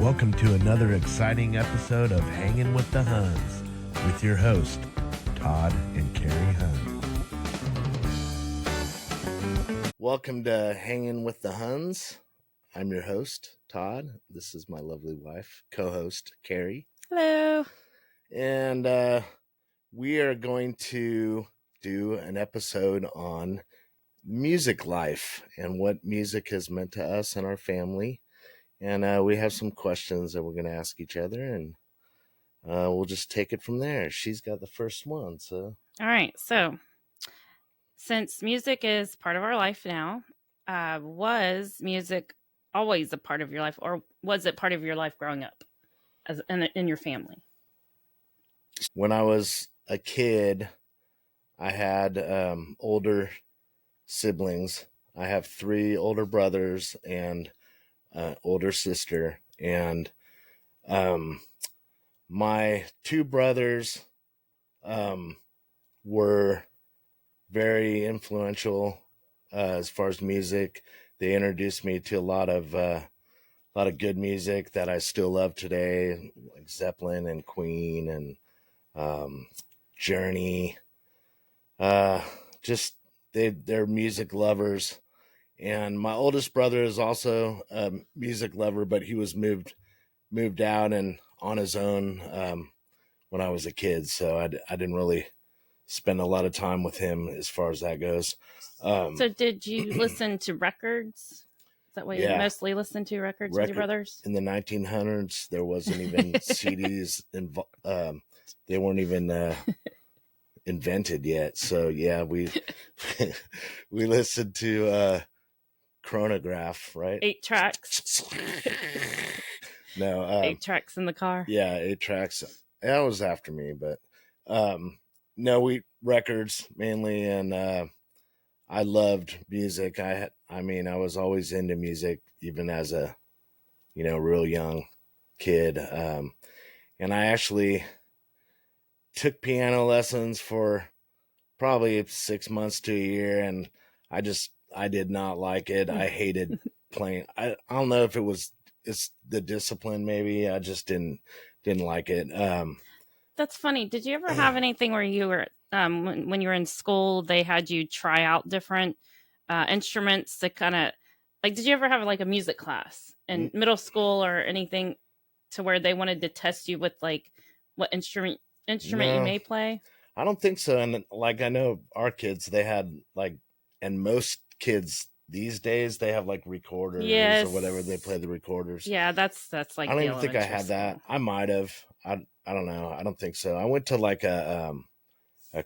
Welcome to another exciting episode of Hanging with the Huns with your host, Todd and Carrie Hun. Welcome to Hanging with the Huns. I'm your host, Todd. This is my lovely wife, co-host, Carrie. Hello. And we are going to do an episode on music life and what music has meant to us and our family. And we have some questions that we're going to ask each other, and we'll just take it from there. She's got the first one. So, all right. So, since music is part of our life now, was music always a part of your life, or was it part of your life growing up as in your family? When I was a kid, I had older siblings. I have 3 older brothers and older sister, and my 2 brothers were very influential as far as music. They introduced me to a lot of good music that I still love today, like Zeppelin and Queen and Journey. Just they're music lovers. And my oldest brother is also a music lover, but he was moved out and on his own when I was a kid. So I didn't really spend a lot of time with him as far as that goes. So did you listen to records? Is that what you mostly listened to, records with your brothers? In the 1900s, there wasn't even CDs. They weren't even invented yet. So yeah, we we listened to chronograph, right? 8 tracks. No, 8 tracks in the car. Yeah, 8 tracks. That was after me, but no, we records mainly, and I loved music. I mean, I was always into music, even as a real young kid. And I actually took piano lessons for probably 6 months to a year, and I did not like it. I hated playing. I don't know if it's the discipline, maybe. I just didn't like it. That's funny. Did you ever have anything where you were when you were in school, they had you try out different instruments to kind of like, did you ever have like a music class in middle school or anything to where they wanted to test you with like what instrument No, you may play? I don't think so. And like, I know our kids, they had like, and most kids these days, they have like recorders or whatever. They play the recorders. Yeah, that's like. I don't even think I had that. I might have. I don't know. I don't think so. I went to like a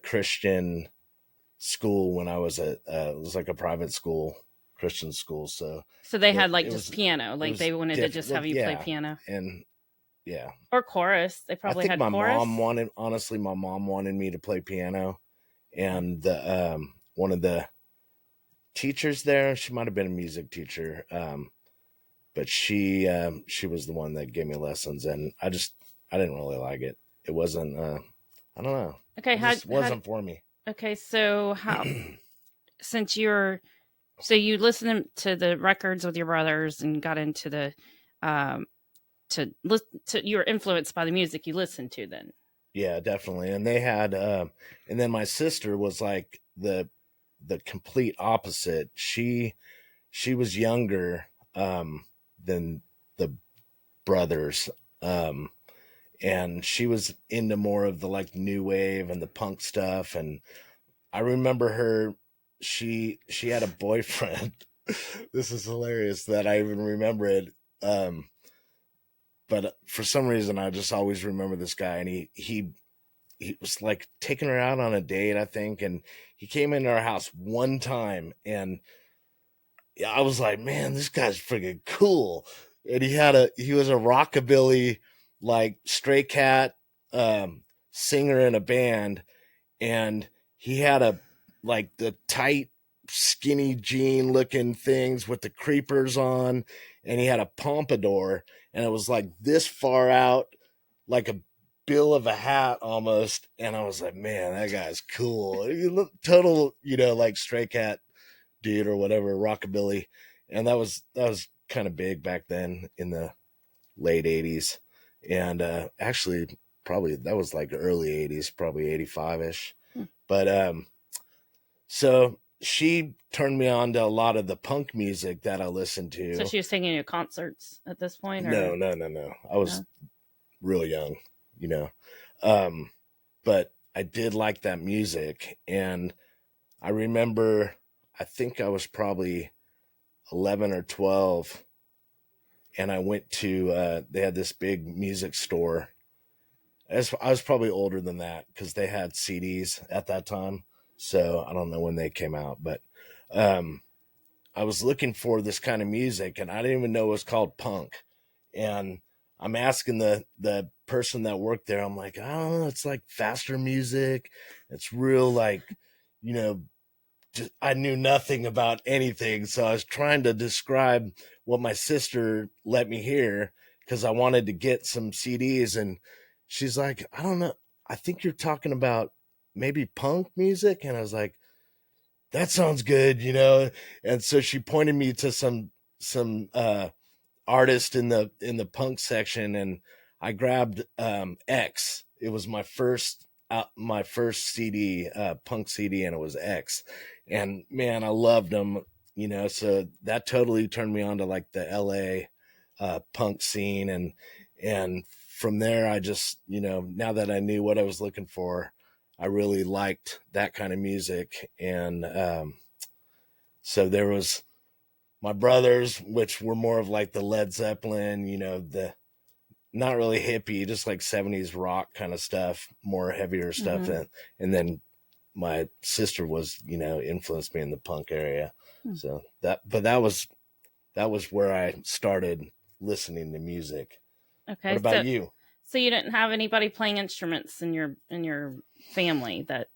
Christian school when I was it was like a private school, Christian school. So they had like just piano, like they wanted to just have you play piano. And yeah, or chorus. They probably had chorus. My mom wanted me to play piano, and the one of the teachers there, she might have been a music teacher, but she was the one that gave me lessons, and I didn't really like it. It wasn't I don't know. Okay, it wasn't for me. Okay, so how since you listened to the records with your brothers and got into the you were influenced by the music you listened to then? Yeah, definitely. And they had and then my sister was like the complete opposite. She was younger than the brothers, and she was into more of the like new wave and the punk stuff. And I remember her, she had a boyfriend. This is hilarious that I even remember it. But for some reason, I just always remember this guy, and he was like taking her out on a date, I think, and he came into our house one time, and I was like, man, this guy's freaking cool. And he was a rockabilly, like Stray Cat singer in a band, and he had the tight skinny jean looking things with the creepers on, and he had a pompadour, and it was like this far out, like a bill of a hat almost. And I was like, man, that guy's cool. He looked total, like Stray Cat dude or whatever, rockabilly. And that was kind of big back then in the late 80s. And actually, probably that was like early 80s, probably 85 ish. Hmm. But so she turned me on to a lot of the punk music that I listened So to. she was taking you to concerts at this point, No, or no, no, no. I was no? real young, you know. Um, but I did like that music. And I remember, I think I was probably 11 or 12. And I went to, they had this big music store. I was probably older than that because they had CDs at that time. So I don't know when they came out, but um, I was looking for this kind of music and I didn't even know it was called punk. And I'm asking the person that worked there, I'm like, oh, it's like faster music. It's real like, you know, just, I knew nothing about anything. So I was trying to describe what my sister let me hear because I wanted to get some CDs. And she's like, I don't know. I think you're talking about maybe punk music. And I was like, that sounds good, you know? And so she pointed me to some artist in the punk section, and I grabbed X. It was my first CD, punk CD, and it was X. And man, I loved them, you know. So that totally turned me on to like the LA punk scene, and from there, I just, you know, now that I knew what I was looking for, I really liked that kind of music, and so there was my brothers, which were more of like the Led Zeppelin, you know, the not really hippie, just like 70s rock kind of stuff, more heavier stuff. Mm-hmm. And then my sister was, you know, influenced me in the punk area. So but that was where I started listening to music. What Okay, about you? so you didn't have anybody playing instruments in your family that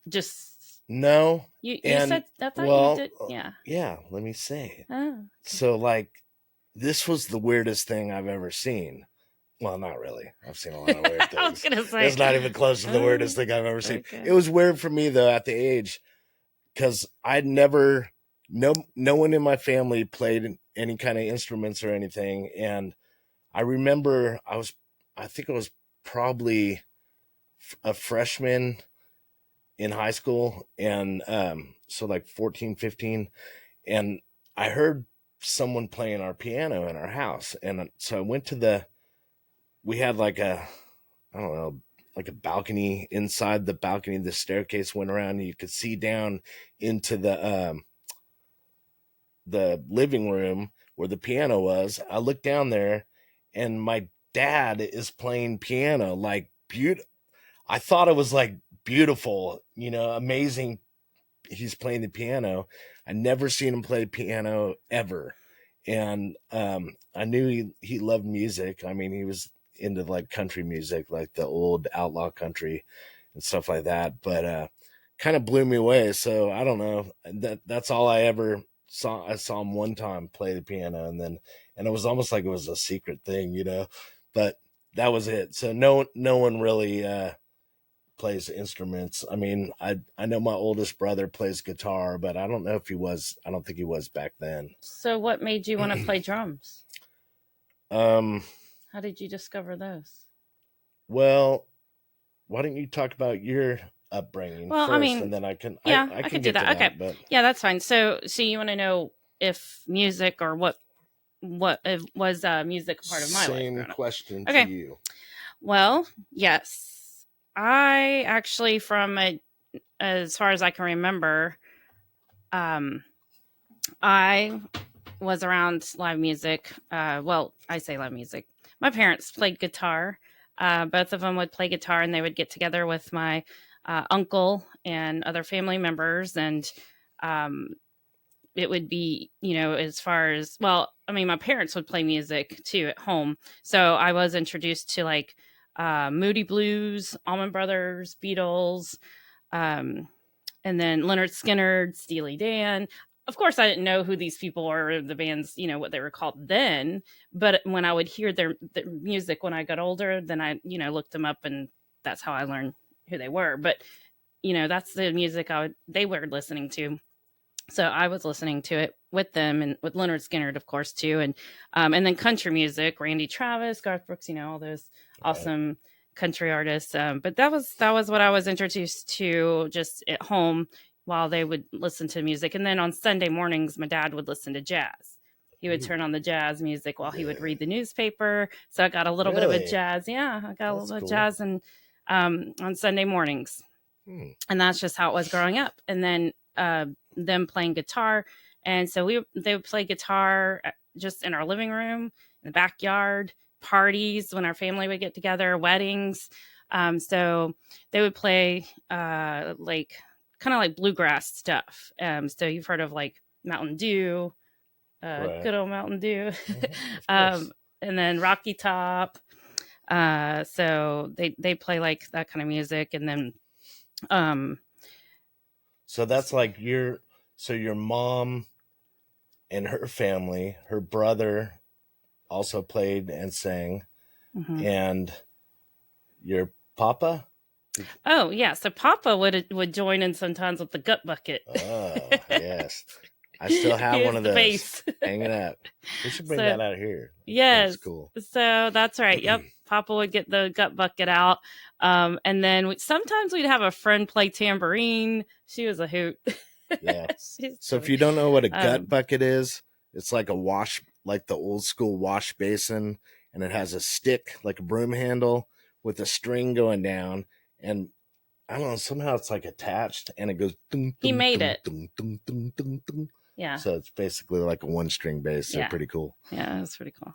just No. you And said I thought you well, did, yeah. yeah, let me say. Oh, okay. So like this was the weirdest thing I've ever seen. Well, not really. I've seen a lot of weird I was things. gonna say, It's not even close to the weirdest thing I've ever seen. okay. It was weird for me though at the age because I'd never no one in my family played any kind of instruments or anything. And I remember I think I was probably a freshman in high school, and so like 14, 15, and I heard someone playing our piano in our house. And so I went to we had like I don't know, like a balcony. Inside the balcony, the staircase went around and you could see down into the living room where the piano was. I looked down there and my dad is playing piano like beautiful. I thought it was like beautiful, you know, amazing. He's playing the piano. I never seen him play piano ever. And I knew he loved music. I mean, he was into like country music, like the old outlaw country and stuff like that. But kind of blew me away. So I don't know. That's all I ever saw. I saw him one time play the piano, and it was almost like it was a secret thing, you know. But that was it. So no one really plays instruments. I mean, I know my oldest brother plays guitar, but I don't know if he was. I don't think he was back then. So what made you want to play drums? Um. How did you discover those? Well, why don't you talk about your upbringing Well, I first, mean, and then I can yeah, I I can could do get to that. Okay, that. But yeah, that's fine. So you want to know if music or what if, was music a part of my life same growing up? question to Okay, you. well, yes, I actually as far as I can remember, um, I was around live music. Well, I say live music. My parents played guitar. Both of them would play guitar, and they would get together with my uncle and other family members, and um, it would be, as far as, well, I mean, my parents would play music too at home, so I was introduced to like Moody Blues, Allman Brothers, Beatles, um, and then Leonard Skinner, Steely Dan. Of course, I didn't know who these people were, or the bands, what they were called then. But when I would hear their music when I got older, then I, looked them up, and that's how I learned who they were. But that's the music they were listening to. So I was listening to it with them and with Leonard Skinner, of course, too, and then country music, Randy Travis, Garth Brooks, all those Right. awesome country artists. But that was what I was introduced to just at home while they would listen to music, and then on Sunday mornings, my dad would listen to jazz. He would Ooh, turn on the jazz music while he would yeah. read the newspaper. So I got a little bit of a Really? jazz. Yeah, I got a little That's bit of cool. jazz and on Sunday mornings, Hmm. and that's just how it was growing up. And then them playing guitar, and so they would play guitar just in our living room, in the backyard, parties when our family would get together, weddings. So they would play like kind of like bluegrass stuff. So you've heard of like Mountain Dew, Right. good old Mountain Dew, Of course. and then Rocky Top. So they play like that kind of music, and then um, So that's like your mom and her family, her brother also played and sang, mhm. and your papa. Oh yeah, so Papa would join in sometimes with the gut bucket. Oh yes, I still have He one was of the those bass. hanging up. We should bring So that out here. That's yes, cool. so that's right. Yep, Papa would get the gut bucket out, and then sometimes we'd have a friend play tambourine. She was a hoot. Yeah. She's So if funny. you don't know what a gut Um, bucket is, it's like a wash, like the old school wash basin, and it has a stick like a broom handle with a string going down, and I don't know, somehow it's like attached, and it goes dum he dum made dum it. dum dum dum dum dum. Yeah, So it's basically like a one string bass. They're yeah. pretty cool. Yeah, that's pretty cool.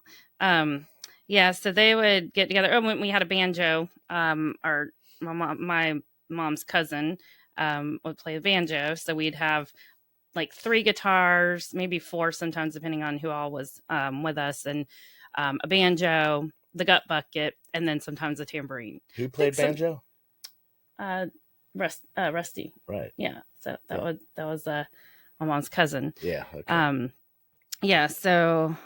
Yeah, so they would get together. Oh, when we had a banjo, our my mom's cousin would play the banjo. So we'd have like three guitars, maybe four sometimes, depending on who all was with us, and a banjo, the gut bucket, and then sometimes a tambourine. Who I think played some banjo? uh, Rusty. Right. Yeah, so Yeah. that was my mom's cousin. Yeah. Okay. Um, yeah, so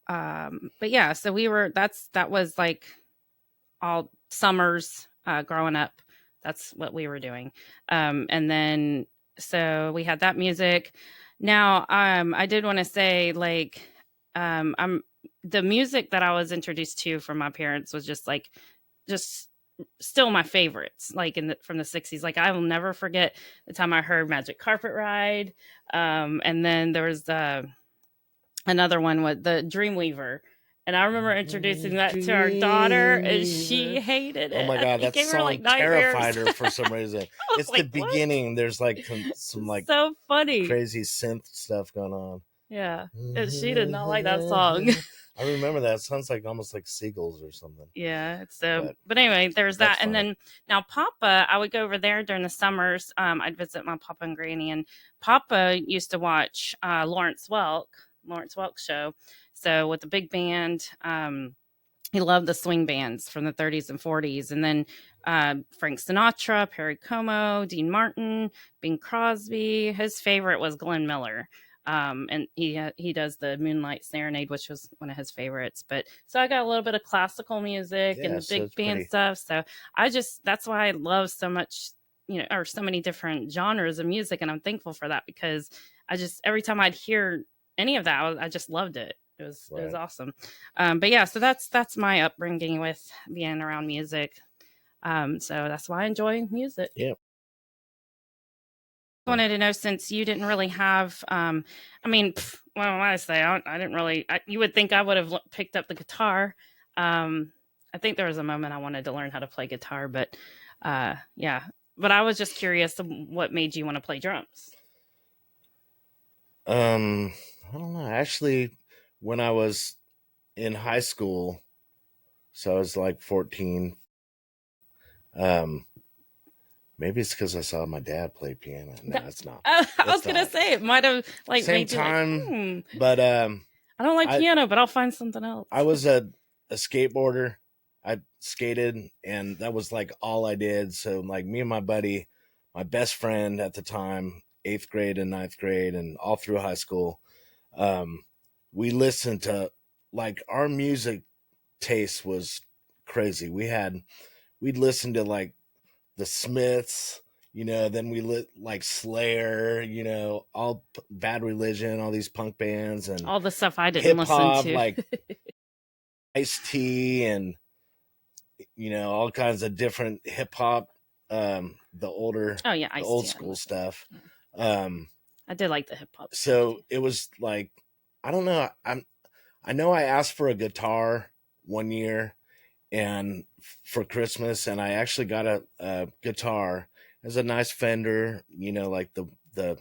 but yeah, so that was like all summers growing up. That's what we were doing. And then so we had that music. Now I did want to say like I'm the music that I was introduced to from my parents was just still my favorites, like from the 60s. Like I will never forget the time I heard Magic Carpet Ride. And then there was another one with the Dreamweaver. And I remember introducing that to our daughter, and she Dreamweaver. hated Oh it. my I god, think it that gave her song like terrified nightmares. her for some reason. I was It's the like, "What?" beginning. There's like some like So funny. crazy synth stuff going on. Yeah, and she did not like that song. I remember that. It sounds like almost like seagulls or something. Yeah, so But but anyway, there's that's that, and funny. then now Papa, I would go over there during the summers. I'd visit my Papa and Granny, and Papa used to watch Lawrence Welk show. So with the big band, he loved the swing bands from the 30s and 40s, and then Frank Sinatra, Perry Como, Dean Martin, Bing Crosby. His favorite was Glenn Miller. And he does the Moonlight Serenade, which was one of his favorites. But so I got a little bit of classical music and Yeah, the so big it's band pretty stuff. So that's why I love so much, or so many different genres of music, and I'm thankful for that because I just every time I'd hear any of that, I just loved it. It was right. awesome. But yeah, so that's my upbringing with being around music. So that's why I enjoy music. Yeah. Wanted to know, since you didn't really have I mean, what do I say, I didn't really you would think I would have picked up the guitar. I think there was a moment I wanted to learn how to play guitar, but yeah, but I was just curious what made you want to play drums. I don't know. Actually, when I was in high school, so I was like 14. Um, maybe it's because I saw my dad play piano. No, That- it's not. I was It's gonna not. say it might have like Same made you like, time, but I don't like I piano, but I'll find something else. I was a skateboarder. I skated, and that was like all I did. So like me and my buddy, my best friend at the time, 8th grade and 9th grade, and all through high school, um, we listened to, like, our music taste was crazy. We'd listen to like the Smiths, Then we lit like Slayer, all Bad Religion, all these punk bands and All the stuff I didn't hip listen hop, to. like Ice-T and all kinds of different hip hop, the Oh yeah, old Ice-T. school stuff. I did like the hip hop stuff So too. it was like, I don't know. I know I asked for a guitar one year and for Christmas, and I actually got a guitar. It was a nice Fender, like the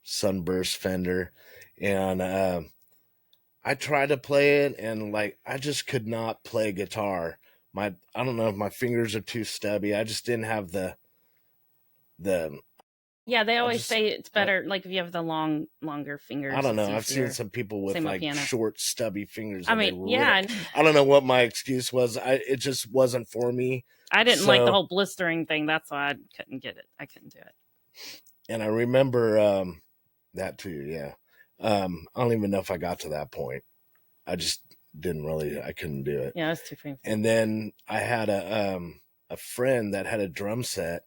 Sunburst Fender, and I tried to play it, and like I just could not play guitar. I don't know if my fingers are too stubby. I just didn't have the. Yeah, they I always just say it's better like if you have the longer I fingers, don't it's know. I've seen easier. some people with Same with like piano. short, stubby fingers, I and they mean, yeah, rip. I don't know what my excuse was. It just wasn't for me. I didn't like the So, whole blistering thing. That's why I couldn't get it. I couldn't do it. and I remember that too. Yeah, I don't even know if I got to that point. I just didn't really. I couldn't do it. Yeah, it's too painful. And then I had a friend that had a drum set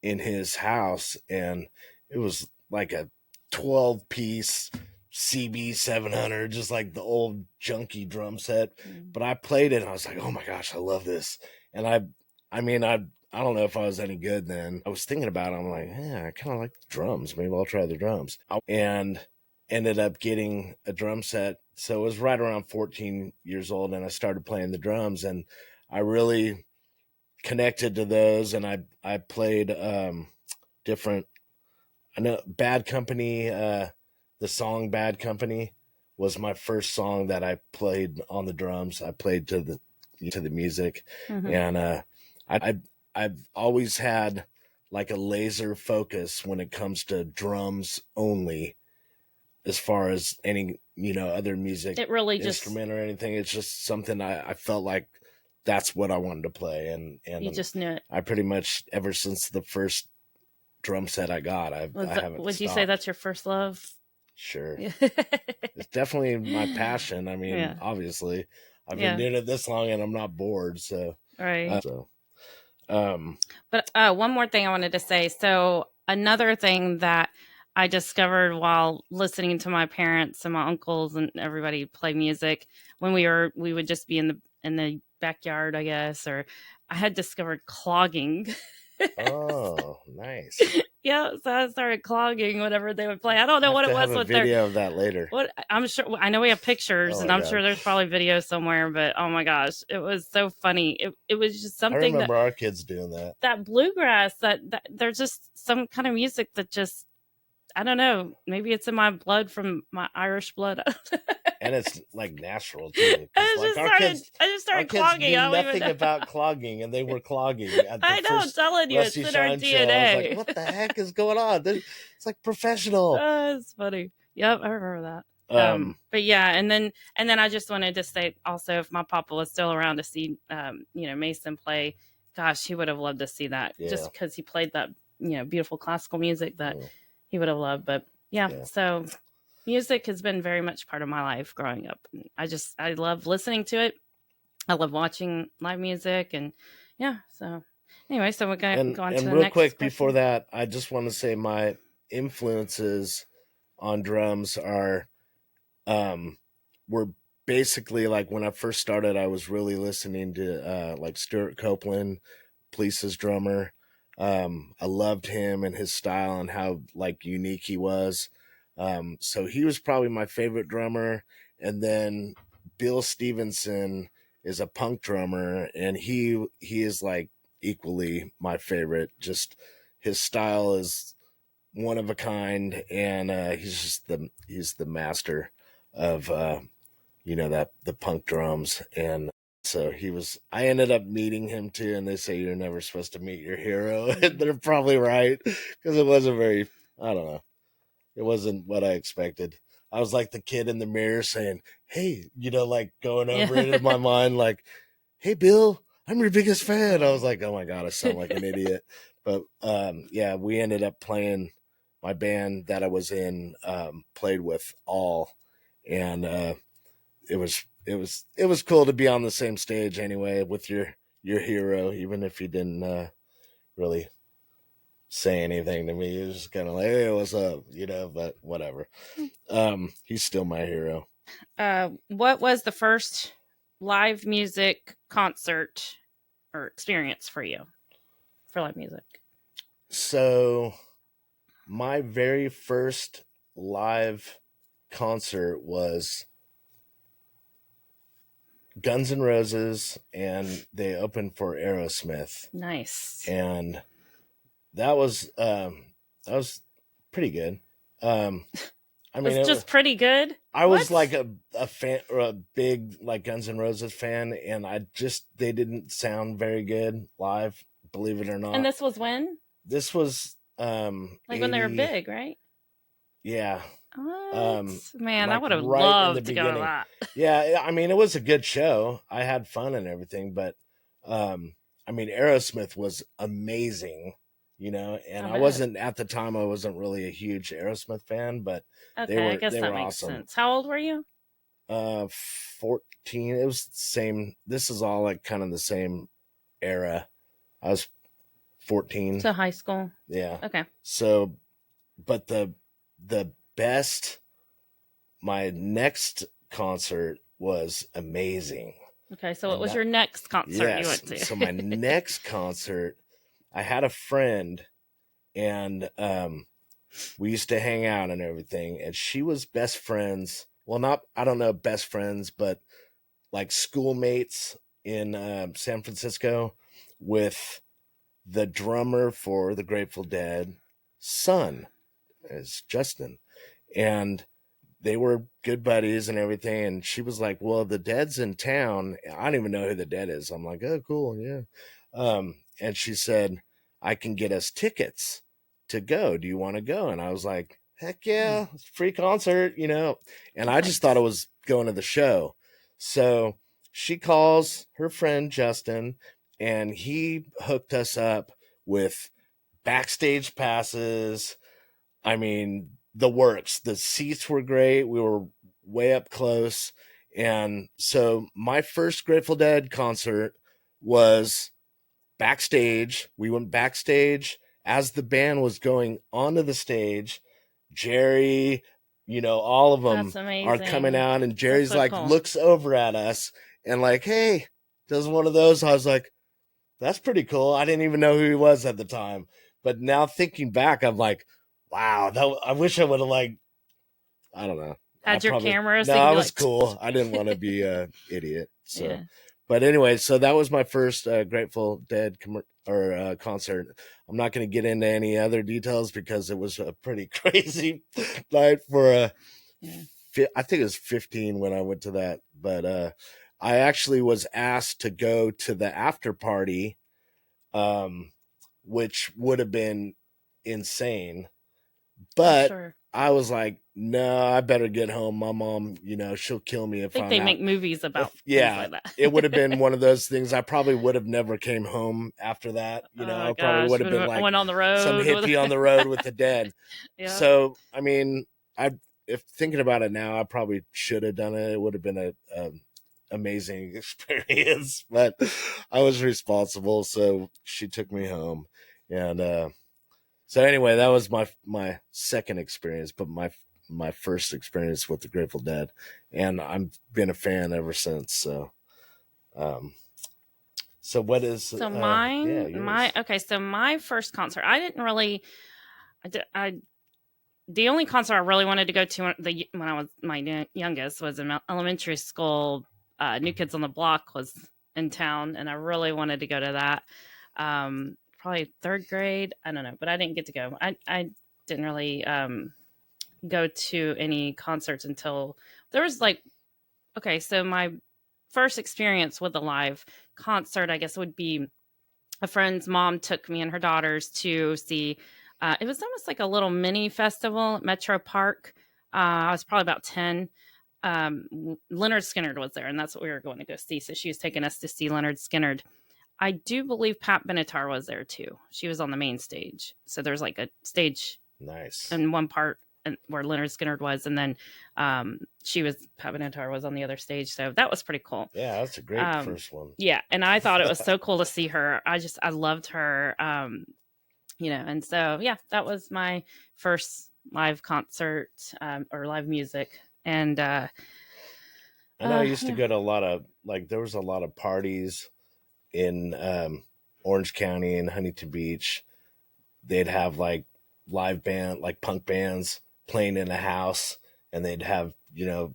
in his house, and it was like a 12-piece CB 700, just like the old junky drum set. But I played it, and I was like, oh my gosh, I love this. And I mean, I don't know if I was any good then. I was thinking about it. I'm like, yeah, I kind of like the drums. Maybe I'll try the drums. And ended up getting a drum set. So it was right around 14 years old, and I started playing the drums, and I really connected to those. And I played different. I know Bad Company, the song Bad Company was my first song that I played on the drums. I played to the music, and I've always had like a laser focus when it comes to drums only, as far as any other music It really instrument or anything. It's just something I felt like that's what I wanted to play, and you just knew it. I pretty much ever since the first drum set I got, I haven't Would you say stopped. that's your first love? Sure. Yeah. It's definitely my passion. I mean, Yeah. obviously I've Yeah. been doing it this long and I'm not bored. So, Right. um, But one more thing I wanted to say. So another thing that I discovered while listening to my parents and my uncles and everybody play music when we would just be in the backyard, I guess, or I had discovered clogging. oh, nice. Yeah, so I started clogging whenever they would play. I don't know what it was have a with their video of that later. what I'm sure I know we have pictures Oh and my I'm God. sure there's probably videos somewhere, but oh my gosh, it was so funny. It was just I something remember our kids doing that. that bluegrass that there's just some kind of music that just I don't know. Maybe it's in my blood from my Irish blood. And it's like natural too. I Like just started clogging. I knew don't nothing even know. about clogging, and they were clogging. At the I know, I'm first telling you, it's Rusty in our Shine show, I was DNA. like, "What the heck is going on?" It's like professional. It's funny. Yep, I remember that. But yeah, and then I just wanted to say also, if my papa was still around to see, Mason play, gosh, he would have loved to see that. Yeah. Just because he played that, beautiful classical music that he would have loved. But yeah, so music has been very much part of my life growing up. I love listening to it. I love watching live music, and yeah. So anyway, so we're going to go on to the real next quick question. before that, I just want to say my influences on drums were basically like when I first started, I was really listening to like Stuart Copeland, Police's drummer. I loved him and his style and how like unique he was. So he was probably my favorite drummer. And then Bill Stevenson is a punk drummer, and he is like equally my favorite. Just his style is one of a kind, and he's the master of that the punk drums. And so I ended up meeting him too, and they say you're never supposed to meet your hero. And they're probably right, because it wasn't I don't know, it wasn't what I expected. I was like the kid in the mirror saying, hey, like going over it in my mind, like, hey, Bill, I'm your biggest fan. I was like, oh my God, I sound like an idiot. But yeah, we ended up playing, my band that I was in played with All, and it was cool to be on the same stage anyway with your hero, even if you didn't really say anything to me. He was just kind of like, "Hey, what's up?" But whatever. He's still my hero. What was the first live music concert or experience for you for live music? So my very first live concert was Guns N' Roses, and they opened for Aerosmith, Nice. and that was pretty good. I mean, It's just pretty good. I What? was like a fan or a big like Guns N' Roses fan, and they didn't sound very good live, believe it or not. And this was when? This was Like when they were 80, big, right? yeah. What? Man, I Like would have right in the loved to go to beginning. that. Yeah, I mean it was a good show. I had fun and everything, but I mean Aerosmith was amazing, and I I bet. wasn't at the time I wasn't really a huge Aerosmith fan, but Okay, I guess they that were makes awesome. sense. How old were you? 14. It was the same. This is all like kind of the same era. I was 14. To high school. Yeah. Okay. So, but the best, my next concert was amazing. Okay, so what was your next concert you went to? So my next concert, I had a friend, and we used to hang out and everything, and she was best friends. Well, not, I don't know, best friends, but like schoolmates in San Francisco with the drummer for the Grateful Dead son, is Justin. And they were good buddies and everything. And she was like, "Well, the Dead's in town." I don't even know who the Dead is. I'm like, "Oh, cool, yeah." And she said, "I can get us tickets to go. Do you want to go?" And I was like, "Heck yeah, it's a free concert, And I just thought it was going to the show. So she calls her friend Justin, and he hooked us up with backstage passes. I mean, the works. The seats were great. We were way up close. And so my first Grateful Dead concert was backstage. We went backstage as the band was going onto the stage. Jerry, all of them are coming out, and Jerry's so like, cool. looks over at us and like, "Hey," does one of those. I was like, "That's pretty cool." I didn't even know who he was at the time. But now thinking back, I'm like, wow, I wish I would have I don't know. Had your camera? No, I was cool. I didn't want to be an idiot. So, yeah. But anyway, so that was my first Grateful Dead concert. I'm not going to get into any other details because it was a pretty crazy night for I think it was 15 when I went to that. But I actually was asked to go to the after party, which would have been insane. But sure. I was like, "No, I better get home. My mom, she'll kill me if I think they make movies about things like that." It would have been one of those things. I probably would have never came home after that. I probably would have been like went on the road, some hippie on the road with the Dead. Yeah. So, I mean, if thinking about it now, I probably should have done it. It would have been a amazing experience, but I was responsible, so she took me home. And so anyway, that was my second experience, but my first experience with the Grateful Dead, and I've been a fan ever since. So, so what is so mine? yours. Okay, so my first concert, I didn't really, the only concert I really wanted to go to when I was my youngest was in elementary school. New Kids on the Block was in town, and I really wanted to go to that. Probably third grade, I don't know, but I didn't get to go. I didn't really go to any concerts until there was okay, so my first experience with a live concert, I guess, would be a friend's mom took me and her daughters to see. It was almost like a little mini festival at Metro Park. I was probably about 10. Leonard Skinner was there, and that's what we were going to go see. So she was taking us to see Leonard Skinner. I do believe Pat Benatar was there too. She was on the main stage. So there's like a stage in one part where Leonard Skinner was, and then Pat Benatar was on the other stage. So that was pretty cool. Yeah, that's a great first one. Yeah, and I thought it was so cool to see her. I loved her. And so, yeah, that was my first live concert, or live music. And I know I used to yeah, go to a lot of, like, there was a lot of parties in Orange County and Huntington Beach. They'd have like live band, like punk bands playing in a house, and they'd have,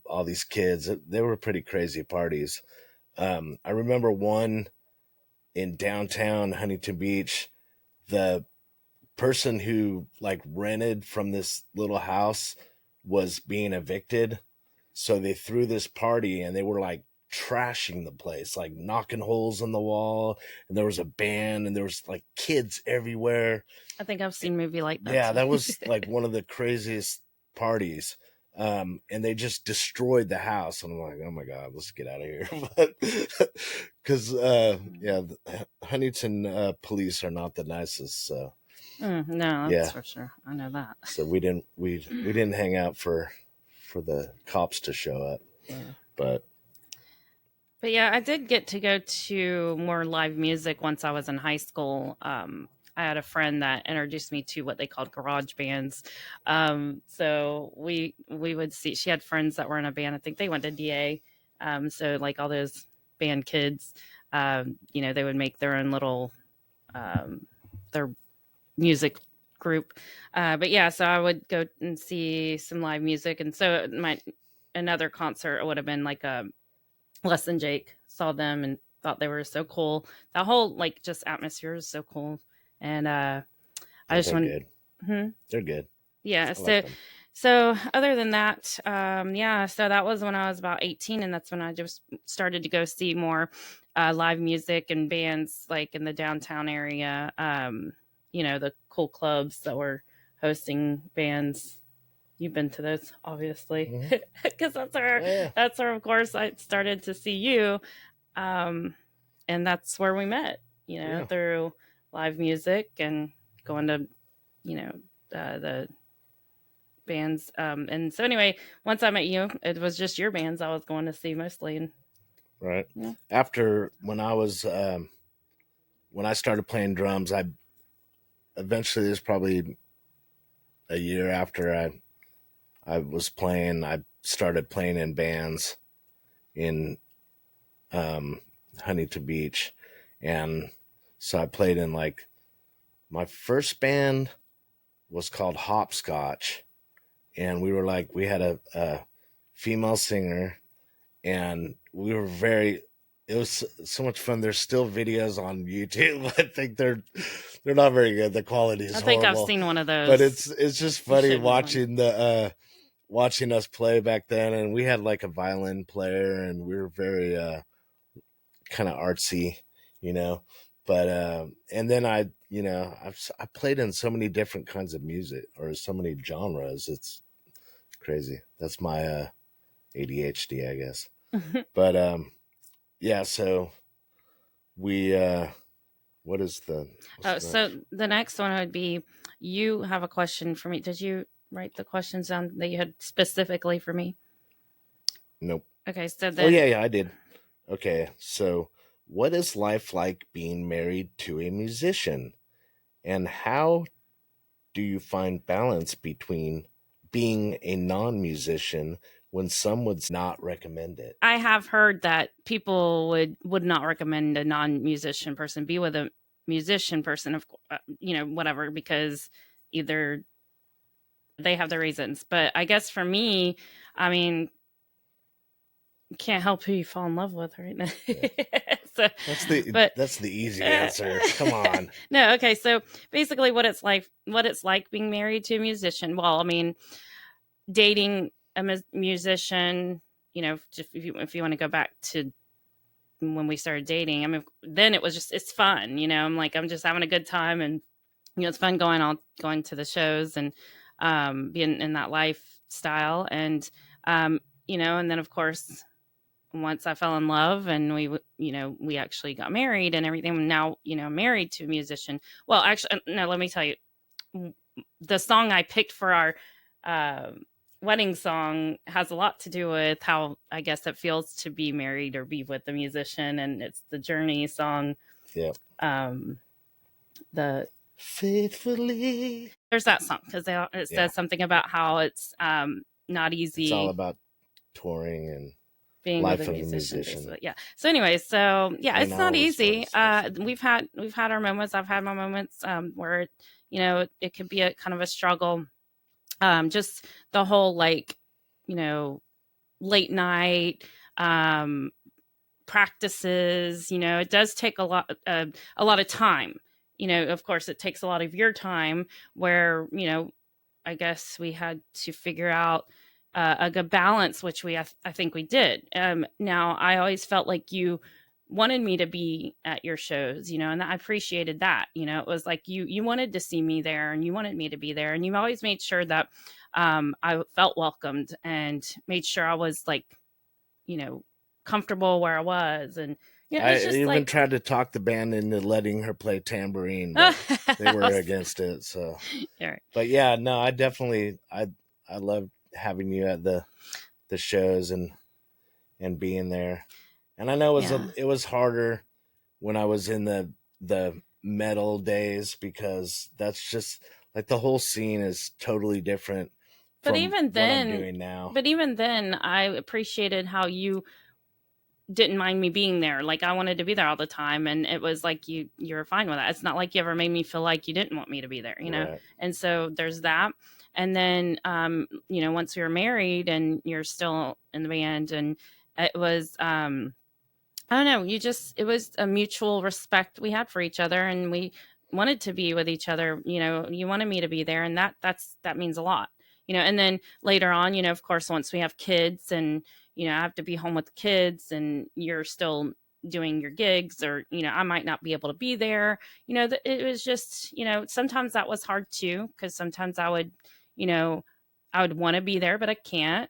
all these kids. They were pretty crazy parties. I remember one in downtown Huntington Beach. The person who like rented from this little house was being evicted, so they threw this party and they were like trashing the place, like knocking holes in the wall, and there was a band and there was like kids everywhere. I think I've seen a movie like that Yeah, too. that was like one of the craziest parties. And they just destroyed the house. And I'm like, oh my God, let's get out of here. But because, yeah, the Huntington police are not the nicest. So, No, that's yeah. for sure. I know that. So we didn't hang out for the cops to show up. Yeah. But yeah, I did get to go to more live music once I was in high school. I had a friend that introduced me to what they called garage bands. So we would see. She had friends that were in a band. I think they went to DA. So like all those band kids, they would make their own little their music group. But yeah, so I would go and see some live music, and so another concert would have been like a Less Than Jake. Saw them and thought they were so cool. The whole like just atmosphere is so cool, and I just they're want. good. Hmm? They're good. Yeah. I So like them. so other than that, yeah. So that was when I was about 18, and that's when I just started to go see more live music and bands like in the downtown area. The cool clubs that were hosting bands. You've been to those, obviously, because Yeah. that's where, of course, I started to see you, and that's where we met. Yeah. Through live music and going to, the bands. And so anyway, once I met you, it was just your bands I was going to see mostly. And Right. yeah, After when I started playing drums, I eventually, there's probably a year after I was playing, I started playing in bands in Huntington Beach. And so I played in like, my first band was called Hopscotch. And we had a female singer, and it was so much fun. There's still videos on YouTube. I think they're not very good. The quality is I think horrible. I've seen one of those. But it's just funny watching watching us play back then. And we had like a violin player, and we were very kind of artsy, you know. But and then I played in so many different kinds of music, or so many genres. It's crazy. That's my ADHD, I guess. But yeah, so we what is the so the next one would be, you have a question for me. Did you write the questions down that you had specifically for me? Nope. Okay, so then, oh yeah, I did. Okay, so what is life like being married to a musician, and how do you find balance between being a non-musician when some would not recommend it? I have heard that people would not recommend a non-musician person be with a musician person, of whatever, because either they have their reasons. But I guess for me, I mean, you can't help who you fall in love with, right? So, that's the easy answer. Come on. No, okay. So basically, what it's like being married to a musician. Well, I mean, dating a musician. If you want to go back to when we started dating, I mean, then it's fun. I'm just having a good time, and it's fun going to the shows and being in that lifestyle, and and then of course, once I fell in love and we actually got married and everything. Now, I'm married to a musician. Well, actually, no, let me tell you, the song I picked for our wedding song has a lot to do with how I guess it feels to be married or be with a musician. And it's the Journey song. Yeah. The Faithfully. There's that song because it Yeah. says something about how it's not It's all easy about touring and being with a life of a musician, musician. basically. Yeah. So anyway, so yeah, Ain't it's not always fun, easy. especially. We've had our moments. I've had my moments where it could be a kind of a struggle. Just the whole like, you know, late night um practices, it does take a lot of time. Of course it takes a lot of your time where, I guess we had to figure out a good balance, which I think we did. Now I always felt like you wanted me to be at your shows, and I appreciated that. It was like you wanted to see me there and you wanted me to be there, and you always made sure that I felt welcomed and made sure I was like, you know, comfortable where I was. And I it's just even like tried to talk the band into letting her play tambourine, but they were against it. So, right. but yeah, no, I love having you at the shows and being there. And I know it was harder when I was in the metal days, because that's just like the whole scene is totally different But from even what I'm then, doing now. I appreciated how you didn't mind me being there. Like I wanted to be there all the time, and it was like you're fine with that. It's not like you ever made me feel like you didn't want me to be there, Right. And so there's that. And then once we were married and you're still in the band, and it was I don't know, it was a mutual respect we had for each other, and we wanted to be with each other. You wanted me to be there, and that means a lot. And then later on, of course, once we have kids and, I have to be home with the kids and you're still doing your gigs, or, I might not be able to be there. It was just, sometimes that was hard too, because sometimes you know, I would want to be there, but I can't,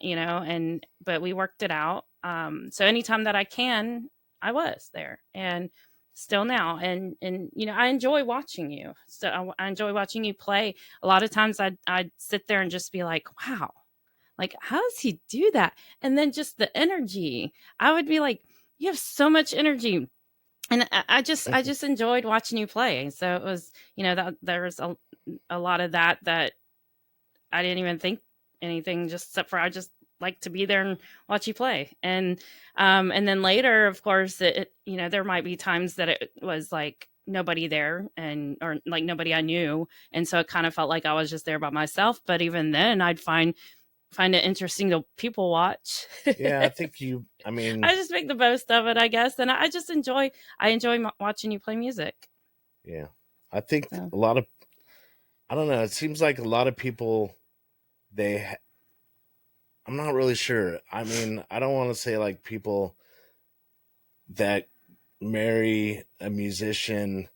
but we worked it out. So anytime that I can, I was there, and still now. And I enjoy watching you. So I enjoy watching you play. A lot of times I'd sit there and just be like, wow, like how does he do that? And then just the energy. I would be like, you have so much energy. And I just enjoyed watching you play. So it was, that there was a lot of that I didn't even think anything, just except for I just like to be there and watch you play. And then later, of course, there might be times that it was like nobody there, or like nobody I knew, and so it kind of felt like I was just there by myself. But even then, I'd find it interesting to people watch. Yeah, I think I mean, I just make the most of it, I guess, and I just enjoy watching you play music. yeah, I think So. a lot of, I don't know, it seems like a lot of people, I'm not really sure. I mean, I don't want to say like people that marry a musician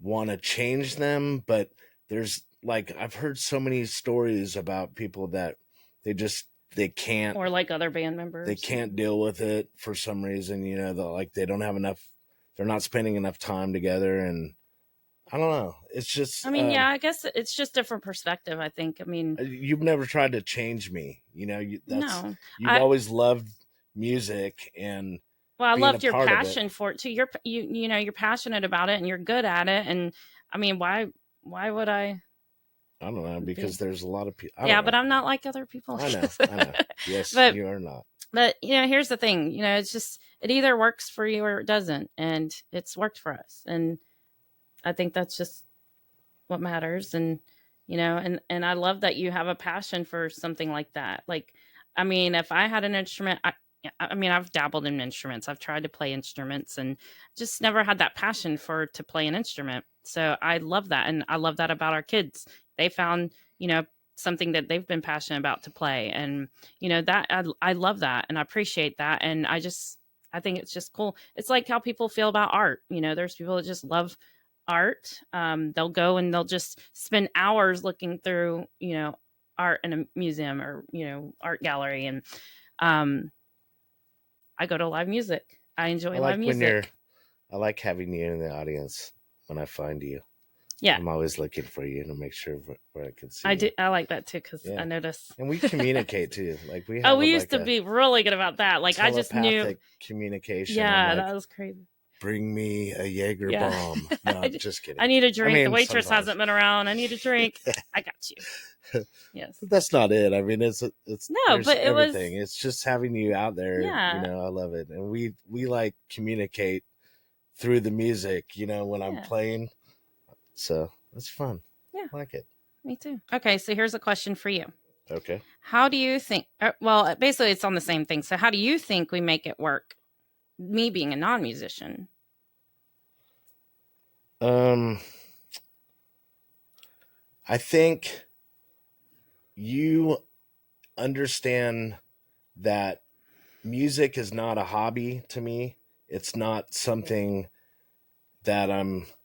want to change them, but there's like, I've heard so many stories about people that they can't, Or like other band members, they can't deal with it for some reason, they don't have enough, they're not spending enough time together. And I don't know, it's just, I mean, yeah, I guess it's just different perspective, I think. I mean, you've never tried to change me, no, you've always loved music and well, I being a loved your part of it. passion for it too. You're passionate about it and you're good at it. And I mean, why would I? I don't know, because there's a lot of people. Yeah, but I'm not like other people. I know. Yes, but you are not. But here's the thing. It's just it either works for you or it doesn't, and it's worked for us. And I think that's just what matters. And and I love that you have a passion for something like that. Like, I mean, if I had an instrument, I mean, I've dabbled in instruments. I've tried to play instruments and just never had that passion to play an instrument. So I love that. And I love that about our kids. They found, something that they've been passionate about to play. And, that I love that and I appreciate that. And I think it's just cool. It's like how people feel about art. There's people that just love art. They'll go and they'll just spend hours looking through, art in a museum or, art gallery. And, I go to live music. I enjoy live music. I like having you in the audience when I find you. Yeah. I'm always looking for you to make sure where I can see I you. do. I like that too, because I notice. And we communicate too. Like we have we used to be really good about that. Like I just knew communication. Yeah, like, that was crazy. bring me a Jaeger Yeah. bomb. No, just kidding. I need a drink. The waitress sometimes. hasn't been around. I need a drink. I got you. Yes. But that's not it. I mean, it's No, but it was everything. It's just having you out there. Yeah. You know, I love it, and we like communicate through the music. You know, when I'm playing, so it's fun. Yeah, I like it. Me too. Okay, so here's a question for you. Okay. How do you think? Well, basically, it's on the same thing. So, how do you think we make it work? Me being a non-musician. I think you understand that music is not a hobby to me. It's not something that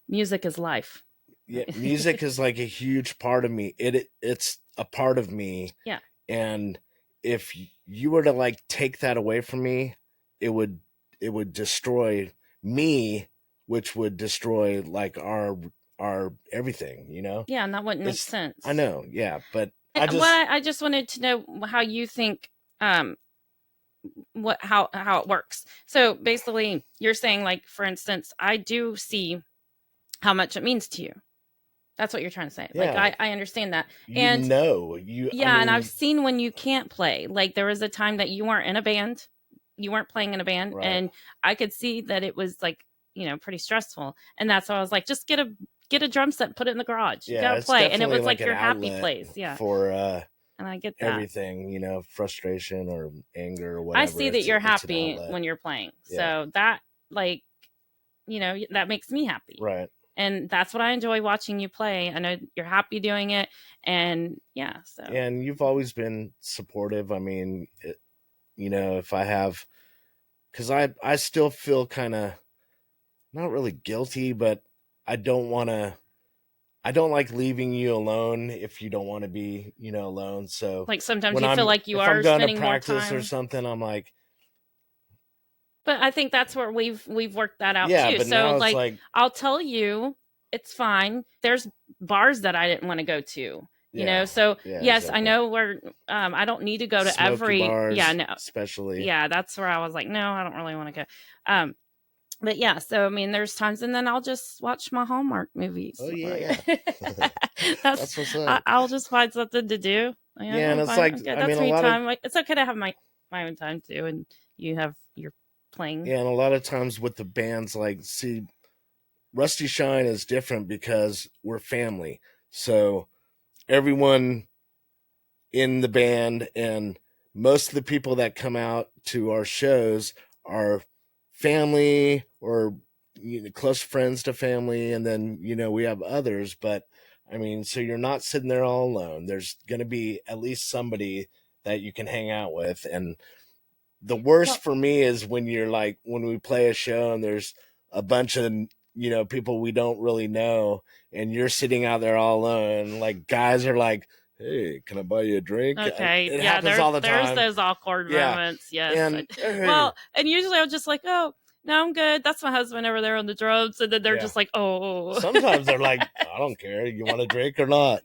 music is life. Yeah, music is like a huge part of me. It's a part of me. Yeah. And if you were to like take that away from me, it would destroy me, which would destroy like our everything, you know? Yeah, and that wouldn't make sense. I know, yeah, but I just wanted to know how you think how it works. So basically, you're saying, like, for instance, I do see how much it means to you. That's what you're trying to say. Yeah. Like, I understand that. And and I've seen when you can't play. Like, there was a time that you weren't in a band, you weren't playing in a band, Right. and I could see that it was like, pretty stressful. And that's why I was like, just get a drum set and put it in the garage. You gotta play. And it was like your happy place. Yeah. For and I get that. Everything, frustration or anger or whatever. I see that you're happy when you're playing. Yeah. So that, like, that makes me happy. Right. And that's what I enjoy watching you play. I know you're happy doing it. And yeah, so. And you've always been supportive. I mean, if I have, because I still feel kind of not really guilty, but I don't like leaving you alone if you don't want to be, alone. So like sometimes you feel like you are spending more time or something. I'm like, but I think that's where we've worked that out too. But so like I'll tell you, it's fine. There's bars that I didn't want to go to. You know, so yes, exactly. I know where I don't need to go to Smoky every bars, no, especially. Yeah, that's where I was like, no, I don't really want to go. But yeah, so I mean, there's times, and then I'll just watch my Hallmark movies. Oh yeah, that's what's up. I'll just find something to do. And it's like, okay, that's me time. Like, it's okay to have my own time too, and you have your playing. Yeah, and a lot of times with the bands, like, see, Rusty Shine is different because we're family. So everyone in the band and most of the people that come out to our shows are family or close friends to family, and then we have others. But I mean, so you're not sitting there all alone. There's going to be at least somebody that you can hang out with. And the worst for me is when we play a show and there's a bunch of people we don't really know, and you're sitting out there all alone. Like, guys are like, hey, can I buy you a drink? Okay. It happens all the time. There's those awkward moments. Yes. And usually I'm just like, oh, no, I'm good. That's my husband over there on the drums. And then they're just like, oh. Sometimes they're like, I don't care. You want a drink or not?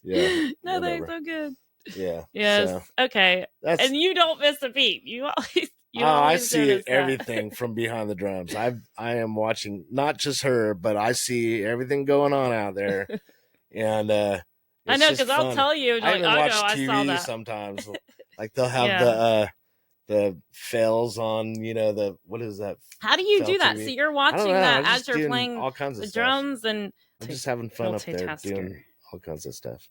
Yeah. No, they're so good. Yeah. Yes. So, okay. And you don't miss a beat. You always I see everything from behind the drums. I am watching not just her, but I see everything going on out there. And I know, because I'll tell you. I even watch TV I saw that. sometimes. Like, they'll have the fails on, what is that? How do you do that? So you're watching that as you're playing all kinds of the drums, and I'm just having fun up there doing all kinds of stuff.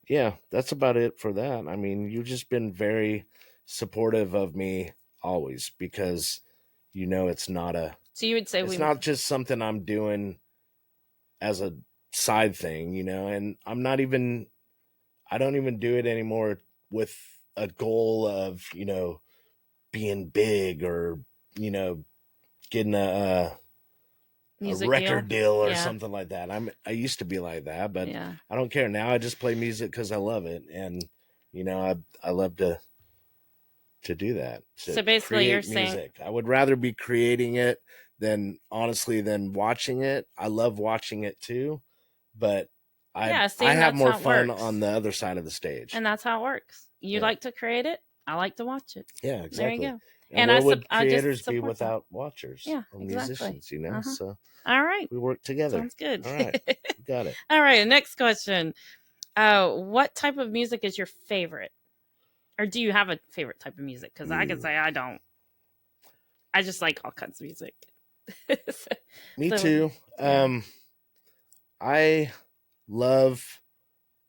Yeah, that's about it for that. I mean, you've just been very supportive of me always, because it's not so you would say it's not just something I'm doing as a side thing, and I don't even do it anymore with a goal of being big or getting a record deal or something like that. I used to be like that, but I don't care now. I just play music because I love it, and I love to do that. So basically, you're saying I would rather be creating it than watching it. I love watching it too, but I have more fun on the other side of the stage. And that's how it works. You like to create it. I like to watch it. Yeah, exactly. There you go. And And where would I creators just be support that. without watchers Yeah, or exactly. musicians, you know? Uh-huh. So All right. we work together. Sounds good. All right. We got it. All right, next question. What type of music is your favorite? Or do you have a favorite type of music? Because I can say I don't. I just like all kinds of music. Me So, too. yeah. I love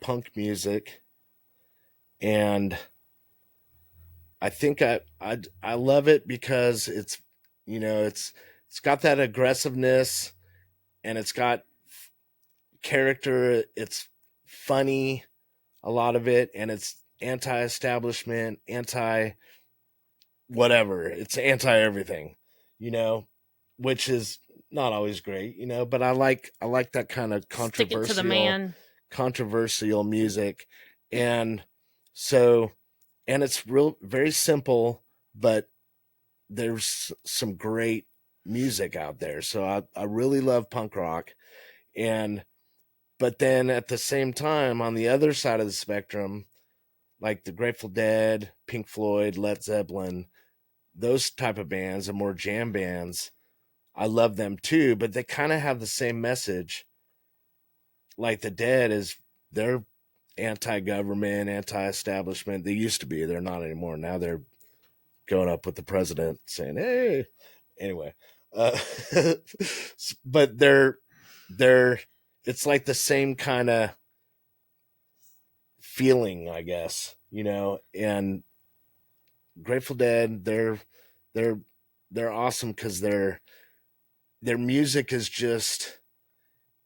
punk music, and I think I love it because it's, it's got that aggressiveness, and it's got character. It's funny, a lot of it, and it's anti-establishment, anti whatever. It's anti everything, you know, which is not always great, but I like that kind of Stick it to the man. controversial music. And so, and it's real very simple, but there's some great music out there. So I really love punk rock. And but then at the same time, on the other side of the spectrum, like the Grateful Dead, Pink Floyd, Led Zeppelin, those type of bands and more jam bands, I love them too, but they kind of have the same message. Like the Dead is, they're anti-government, anti-establishment. They used to be, they're not anymore. Now they're going up with the president saying, "Hey," anyway. Uh, but they're it's like the same kind of feeling, I guess, and Grateful Dead, they're they're awesome because their music is just,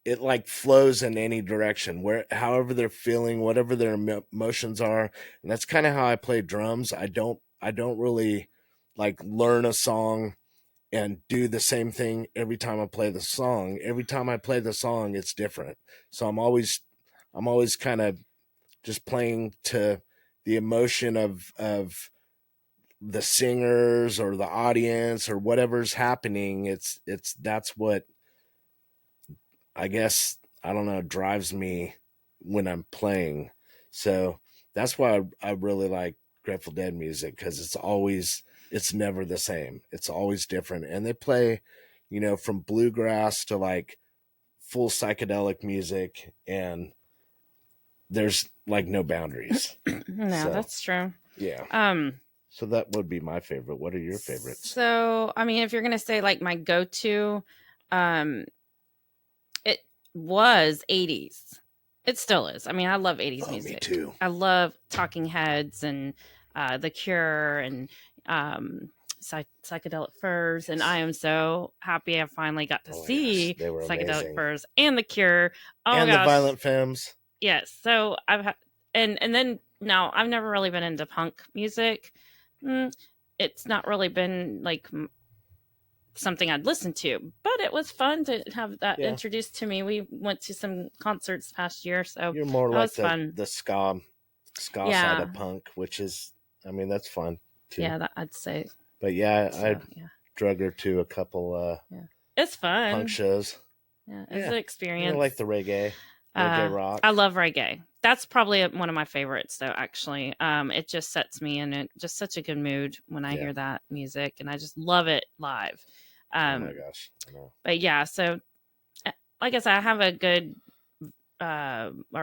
it like flows in any direction, where however they're feeling, whatever their emotions are. And that's kind of how I play drums. I don't really like learn a song and do the same thing every time I play the song. Every time I play the song, it's different. So I'm always kind of just playing to the emotion of the singers or the audience or whatever's happening. It's that's what, I guess, I don't know, drives me when I'm playing. So that's why I really like Grateful Dead music, because it's never the same. It's always different. And they play, from bluegrass to like full psychedelic music, and there's like no boundaries. No, So that's true. yeah. Um, So that would be my favorite. What are your favorites? so I mean, if you're gonna say like my go-to, um, it was 80s. It still is. I mean, I love 80s Oh, me music. too. I love Talking Heads and The Cure and um, Psychedelic Furs. And I am so happy I finally got to Oh my gosh, see they were Psychedelic amazing. Furs and The Cure. Oh And my the gosh. Violent Femmes. Yes. So and then now I've never really been into punk music. Mm, it's not really been like something I'd listen to, but it was fun to have that Yeah. introduced to me. We went to some concerts past year, so You're more that like was the fun. the ska side Yeah, of punk, which is, I mean, that's fun too. yeah, that, I'd say. But yeah, I So yeah, drug her to a couple yeah, it's punk fun. shows. Yeah, it's Yeah. an I experience. like the reggae rock. I love reggae. That's probably one of my favorites, though. Actually, it just sets me in just such a good mood when I Yeah. hear that music, and I just love it live. Oh my gosh, I know. But yeah, so like I said, I have a good or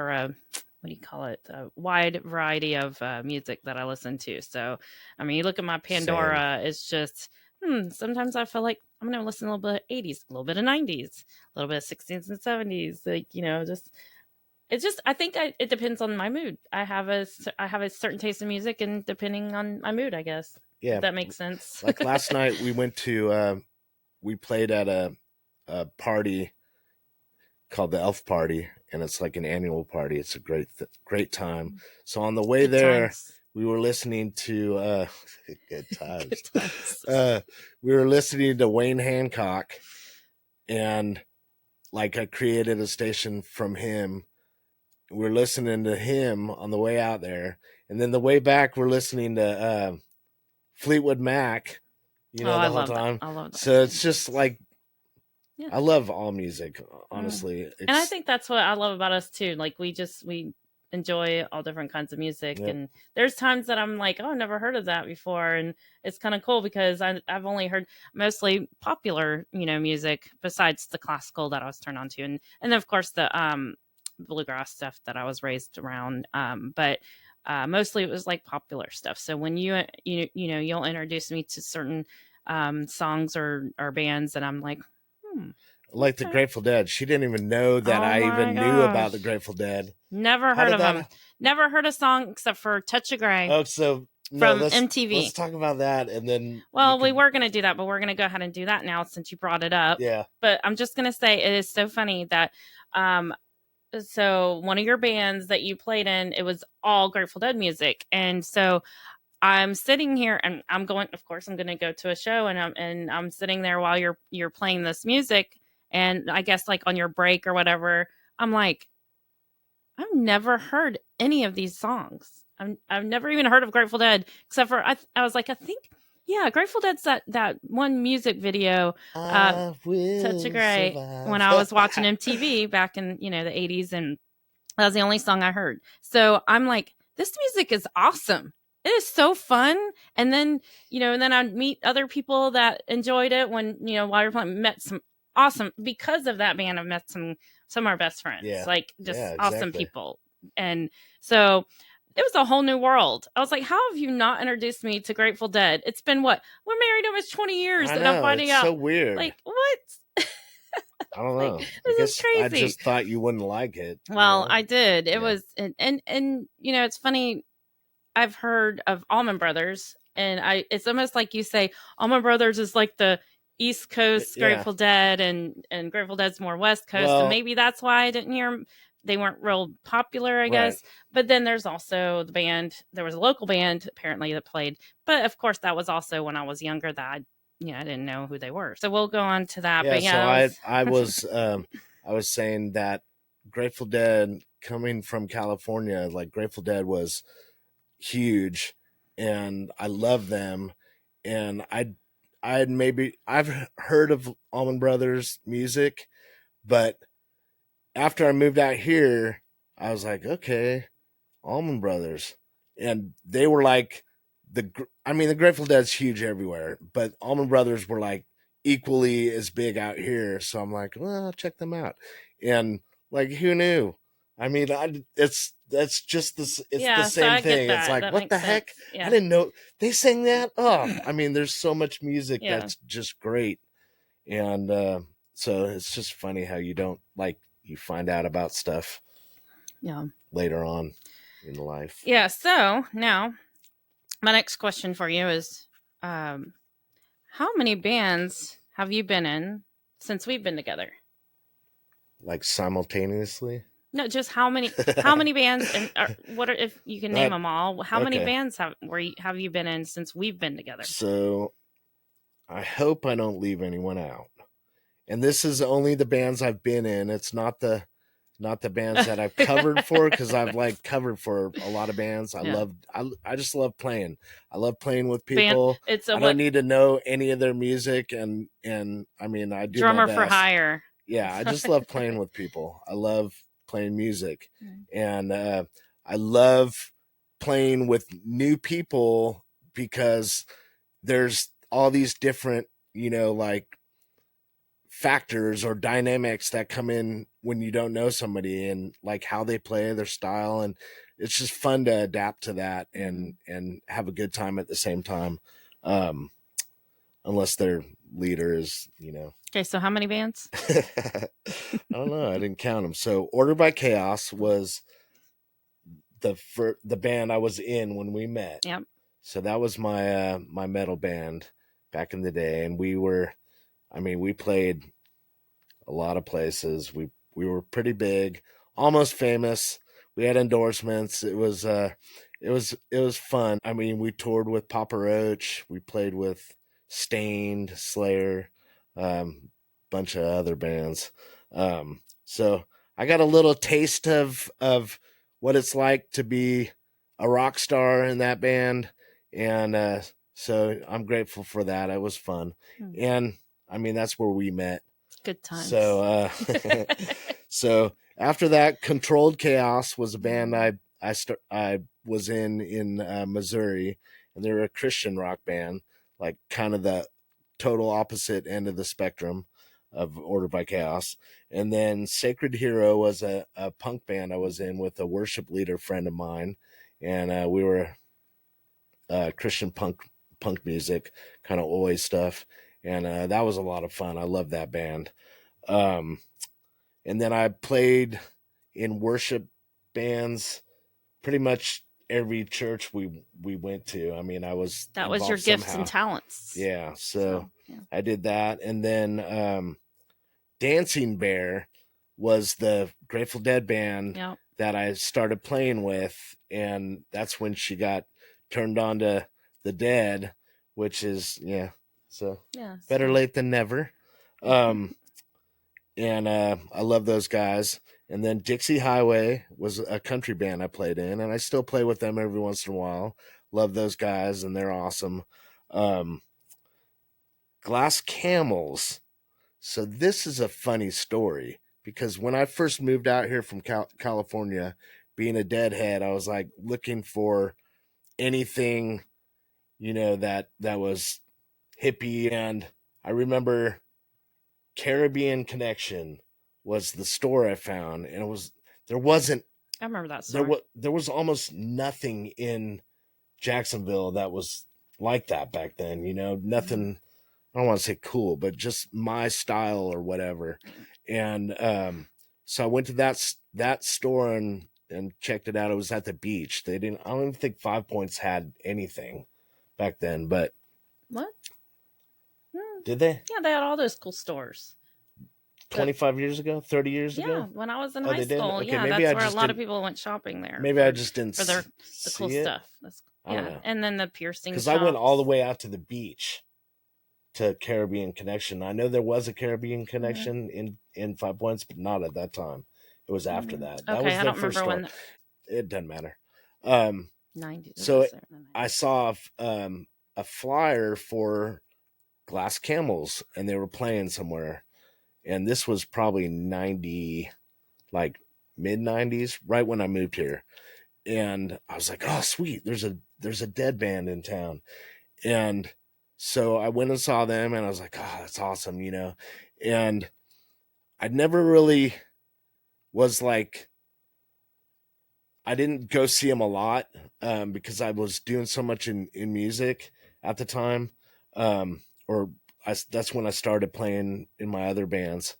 a what do you call it? A wide variety of music that I listen to. So, I mean, you look at my Pandora, it's just sometimes I feel like I'm going to listen a little bit of 80s, a little bit of 90s, a little bit of 60s and 70s, like, just it's just I think it depends on my mood. I have a certain taste in music, and depending on my mood, I guess. Yeah. If that makes sense. Like last night we played at a party called the Elf Party, and it's like an annual party. It's a great time. So on the way Good there, times. we were listening to good times. Good times. We were listening to Wayne Hancock, and like I created a station from him. We're listening to him on the way out there, and then the way back we're listening to Fleetwood Mac, Oh, the I whole love time. that. I love that. So it's just like, yeah. I love all music, honestly. And I think that's what I love about us too. Like we enjoy all different kinds of music. Yep. And there's times that I'm like, oh, I've never heard of that before, and it's kind of cool because I've only heard mostly popular, music besides the classical that I was turned on to, and of course the bluegrass stuff that I was raised around. But mostly it was like popular stuff. So when you'll introduce me to certain songs or bands, and I'm like, Like the okay. Grateful Dead. She didn't even know that Oh I my even knew about the gosh. Grateful Dead. Never How heard did of them. that? Never heard a song except for Touch of Grey Oh, so no, from let's MTV. talk about that, and then you Well, we can. were going to do that, but we're going to go ahead and do that now since you brought it up. Yeah. But I'm just going to say it is so funny that um so one of your bands that you played in, it was all Grateful Dead music. And so I'm sitting here and I'm going, of course I'm going to go to a show, and I'm sitting there while you're playing this music, and I guess like on your break or whatever, I'm like, I've never heard any of these songs. I've never even heard of Grateful Dead except for I was like, I think, yeah, Grateful Dead's that one music video, I Touch of will Grey, when survive. I was watching MTV back in the 80s, and that was the only song I heard. So I'm like, this music is awesome. It is so fun. And then, and then I'd meet other people that enjoyed it when, while you're playing, met some awesome, because of that band, I've met some of our best friends, Yeah. like just Yeah, awesome exactly. people. And so it was a whole new world. I was like, how have you not introduced me to Grateful Dead? It's been what? We're married almost 20 years, I and I'm know, finding it's out, so weird. like, what? I don't Like, know. I this is guess I crazy. just thought you wouldn't like it. Well, I did. It Yeah. was, and it's funny. I've heard of Allman Brothers, and it's almost like you say Allman Brothers is like the East Coast Yeah. Grateful Dead, and Grateful Dead's more West Coast, Well, and maybe that's why I didn't hear them. They weren't real popular, I right. guess. But then there's also the band. There was a local band apparently that played, but of course that was also when I was younger that I didn't know who they were. So we'll go on to that. Yeah, But yeah, so that I was I was saying that Grateful Dead coming from California, like Grateful Dead was huge, and I love them, and I've heard of Allman Brothers music, but after I moved out here, I was like, okay, Allman Brothers, and they were like the Grateful Dead's huge everywhere, but Allman Brothers were like equally as big out here. So I'm like, well, I'll check them out, and like, who knew? I mean, that's just this. It's the yeah. So same I get thing. It's that. like, That what makes the heck? sense. I Yeah. didn't know they sang that. Oh, I mean, there's so much music Yeah. that's just great, and so it's just funny how you find out about stuff Yeah. later on in life. Yeah. So now my next question for you is, how many bands have you been in since we've been together? Like simultaneously. No, just how many bands, and if you can name them all? How many Okay. bands have you been in since we've been together? So I hope I don't leave anyone out. And this is only the bands I've been in. It's not the bands that I've covered for, because I've like covered for a lot of bands. Yeah. I just love playing. I love playing with Band. people. It's I don't need to know any of their music, and I mean, I do drummer my for best. hire. Yeah, I just love playing with people. I love playing music, and I love playing with new people, because there's all these different, like factors or dynamics that come in when you don't know somebody, and like how they play, their style, and it's just fun to adapt to that and have a good time at the same time, unless their leader is. Okay, so how many bands? I don't know, I didn't count them. So Order by Chaos was the band I was in when we met. Yep. So that was my my metal band back in the day, and we played a lot of places. We were pretty big, almost famous. We had endorsements. It was fun. I mean, we toured with Papa Roach. We played with Stained, Slayer, bunch of other bands. So I got a little taste of what it's like to be a rock star in that band, and so I'm grateful for that. It was fun, and I mean, that's where we met. Good times. So So after that, Controlled Chaos was a band I was in Missouri, and they were a Christian rock band, like kind of the total opposite end of the spectrum of Order by Chaos. And then Sacred Hero was a punk band I was in with a worship leader friend of mine, and we were Christian punk music, kind of oi stuff, and that was a lot of fun. I love that band. Um, and then I played in worship bands pretty much every church we went to. I mean, I was That was your involved gifts and somehow. talents. Yeah, so yeah. I did that, and then Dancing Bear was the Grateful Dead band Yep. that I started playing with, and that's when she got turned on to the Dead, which is so Yeah. better late than never. And I love those guys. And then Dixie Highway was a country band I played in, and I still play with them every once in a while. Love those guys, and they're awesome. Glass Camels. So this is a funny story because when I first moved out here from California, being a deadhead, I was like looking for anything, that was hippie. And I remember Caribbean Connection was the store I found, and there wasn't I remember that store. there was almost nothing in Jacksonville that was like that back then. Nothing. I don't want to say cool, but just my style or whatever. And so I went to that store and checked it out. It was at the beach. They didn't. I don't even think 5 Points had anything back then. But what? Did they? Yeah, they had all those cool stores. 25 years ago, 30 years ago. Yeah, when I was in high school. Okay, yeah, maybe that's where a lot of people went shopping there. Maybe I just didn't for the cool see it. stuff. I don't know. And then the piercing. Because I went all the way out to the beach to Caribbean Connection. I know there was a Caribbean Connection in 5 Points, but not at that time. It was after that. That was their first store. It doesn't matter. 90s. So I saw a flyer for Glass Camels, and they were playing somewhere. And this was probably 90, like mid 90s, right when I moved here. And I was like, oh, sweet. There's a Dead band in town. And so I went and saw them, and I was like, oh, that's awesome, And I never really was like, I didn't go see them a lot because I was doing so much in music at the time. That's when I started playing in my other bands.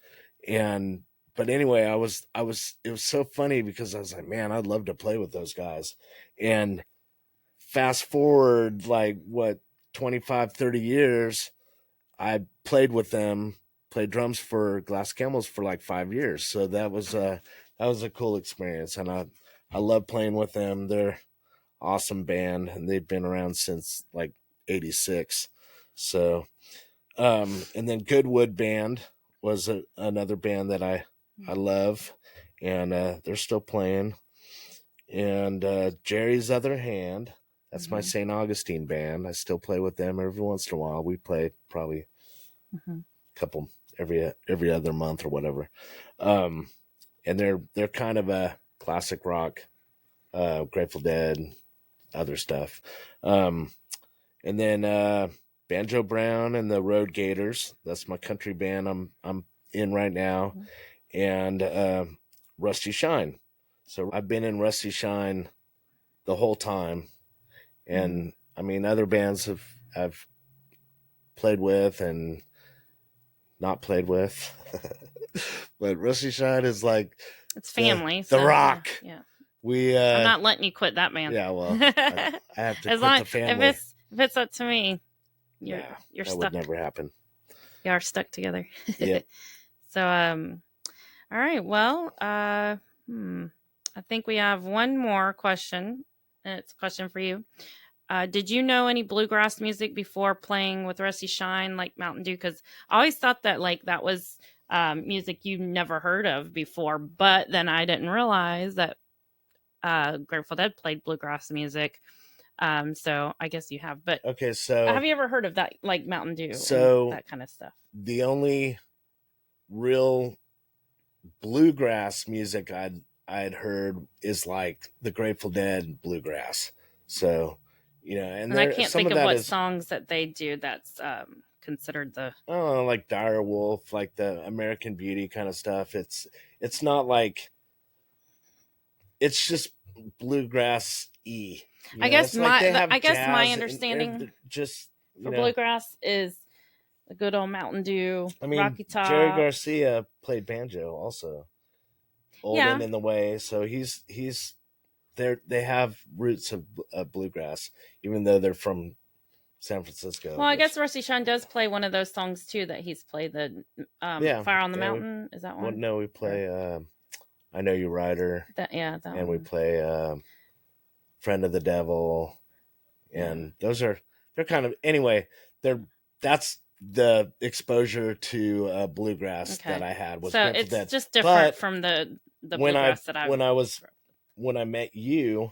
But anyway, it was so funny because I was like, man, I'd love to play with those guys. And fast forward, like 25, 30 years, I played with them, played drums for Glass Camels for like 5 years. So that was a cool experience. And I love playing with them. They're awesome band, and they've been around since like 86. So, and then Goodwood Band was another band that I love, and they're still playing. And Jerry's Other Hand, that's my St. Augustine band. I still play with them every once in a while. We play probably a couple every other month or whatever. And they're kind of a classic rock, Grateful Dead, other stuff. And then Banjo Brown and the Road Gators. That's my country band I'm in right now. And Rusty Shine. So I've been in Rusty Shine the whole time. And I mean, other bands I've played with and not played with. But Rusty Shine is like it's family. The Rock. Yeah. I'm not letting you quit that, man. Yeah, well, I have to quit the family. If it's up to me, you're that stuck. would never happen. You are stuck together. Yeah. So, all right. Well, I think we have one more question, and it's a question for you. Did you know any bluegrass music before playing with Rusty Shine, like Mountain Dew? Because I always thought that like that was music you never heard of before, but then I didn't realize that Grateful Dead played bluegrass music. So I guess you have. But okay, so have you ever heard of that, like Mountain Dew? So and that kind of stuff. The only real bluegrass music I'd heard is like the Grateful Dead bluegrass. So, and And I there can't some think of of that what is, songs that they do that's considered the. I don't know, like Dire Wolf, like the American Beauty kind of stuff. It's not like, it's just bluegrass e. I guess It's like they have I guess my jazz and understanding they're just, for bluegrass is a good old Mountain Dew, I mean, Rocky Jerry Top. Garcia played banjo also. Old Yeah. and in the Way, so they have roots of bluegrass, even though they're from San Francisco. Well, I guess Which, Rusty Shine does play one of those songs too that he's played, the yeah, Fire on the yeah. Mountain. Is that one? We play I Know You Rider, That and we one. play Friend of the Devil, and they're kind of, anyway. They're That's the exposure to bluegrass that I had, was So Grateful it's Dead. just different But from the when bluegrass that when I met you,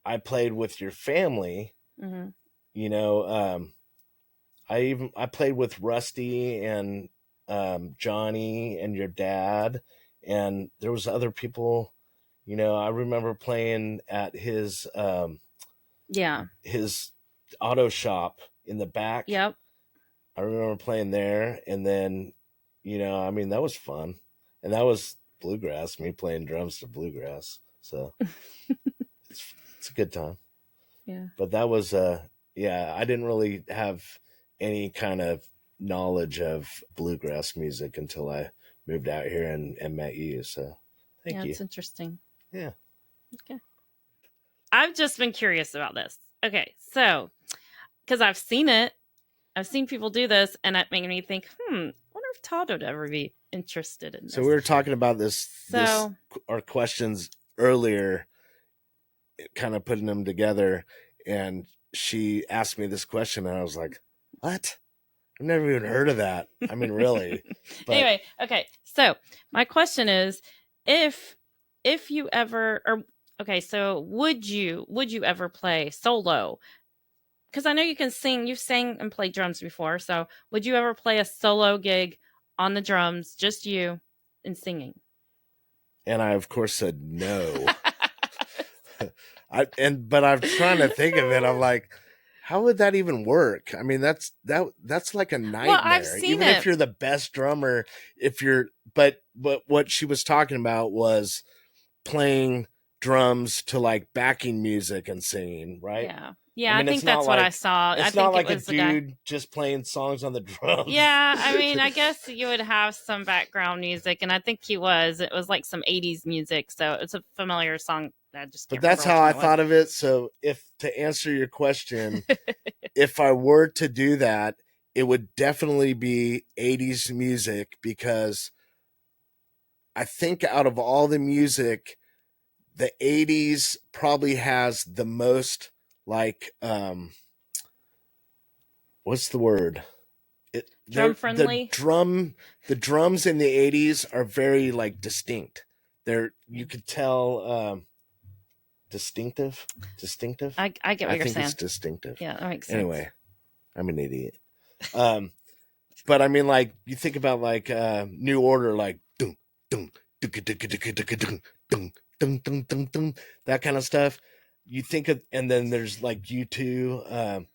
I played with your family. Mm-hmm. I played with Rusty and Johnny and your dad, and there was other people. I remember playing at his his auto shop in the back. Yep. I remember playing there, and then that was fun, and that was bluegrass. Me playing drums to bluegrass, so it's a good time. Yeah. But that was I didn't really have any kind of knowledge of bluegrass music until I moved out here and met you. So thank you. It's interesting. Yeah. Okay. I've just been curious about this. Okay, so because I've seen people do this, and that made me think, I wonder if Todd would ever be interested in this. So we were talking about our questions earlier, kind of putting them together, and she asked me this question, and I was like, what? I've never even heard of that. I mean, really. But anyway, okay. So my question is, if you ever, so would you ever play solo? Because I know you can sing. You've sang and played drums before. So would you ever play a solo gig on the drums, just you and singing? And I, of course, said no. But I'm trying to think of it. I'm like, how would that even work? I mean, that's like a nightmare. Well, I've seen even if you're the best drummer, but what she was talking about was playing drums to like backing music and singing, right? Yeah, I think that's what I saw. It's not like a dude just playing songs on the drums. Yeah, I mean, I guess you would have some background music, and I think it was like some 80s music, so it's a familiar song. But that's how I thought of it. So to answer your question, if I were to do that, it would definitely be 80s music, because I think out of all the music, the 80s probably has the most, like, what's the word? Drum friendly. The drums in the 80s are very like distinct. You could tell distinctive. I get what you're saying. I think it's distinctive. Yeah, that makes sense. Anyway, I'm an idiot. But I mean, like, you think about like New Order, like dun dun dun dun dun dun dun dun dun, that kind of stuff. You think of, and then there's like U2.